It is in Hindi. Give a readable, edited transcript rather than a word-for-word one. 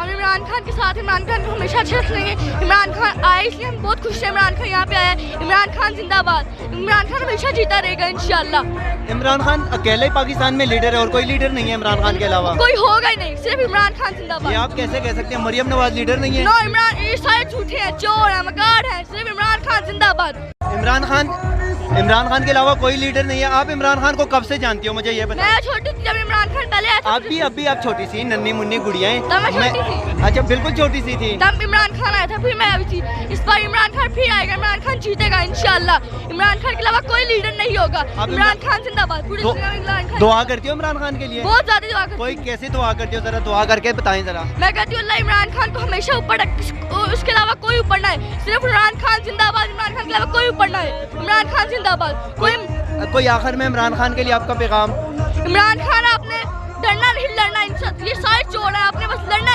हम इमरान खान के साथ, इमरान खान को हमेशा अच्छे रखेंगे। इमरान खान आए इसलिए हम बहुत खुश हैं, इमरान खान यहाँ पे आया है। इमरान खान जिंदाबाद, इमरान खान हमेशा जीता रहेगा इंशाल्लाह। इमरान खान अकेले ही पाकिस्तान में लीडर है और कोई लीडर नहीं है इमरान खान के अलावा? कोई होगा ही नहीं, सिर्फ इमरान खान जिंदाबाद। ये आप कैसे कह सकते हैं मरियम नवाज लीडर नहीं है? नो, इमरान, ये सारे झूठे हैं, चोर हैं, मगाड़ हैं, सिर्फ इमरान खान जिंदाबाद। इमरान खान के अलावा कोई लीडर नहीं है। आप इमरान खान को कब से जानती हो मुझे ये बताओ? मैं छोटी थी जब इमरान खान पहले आया था। अभी आप छोटी सी नन्ही मुन्नी गुड़ियाएं। तब मैं छोटी थी। अच्छा, बिल्कुल छोटी सी थी तब इमरान खान आया था, फिर मैं अभी थी। इस बार इमरान खान फिर आएगा, इमरान खान जीतेगा इंशाल्लाह। इमरान खान के अलावा कोई लीडर नहीं होगा। इमरान खान जिंदाबाद, पूरी दुनिया में इमरान खान। दुआ करती हो इमरान खान के लिए? बहुत ज्यादा दुआ करती हूँ। कोई कैसे दुआ करती हो, जरा दुआ करके बताएं जरा। मैं कहती हूँ अल्लाह इमरान खान को हमेशा ऊपर रखे, उसके अलावा कोई ऊपर ना है। सिर्फ इमरान खान जिंदाबाद, इमरान खान के अलावा कोई ऊपर ना है। इमरान खान जिंदाबाद। कोई आखिर में इमरान खान के लिए आपका पैगाम? इमरान खान, आपने डरना नहीं, लड़ना। ये सारे चोर हैं, आपने बस लड़ना है।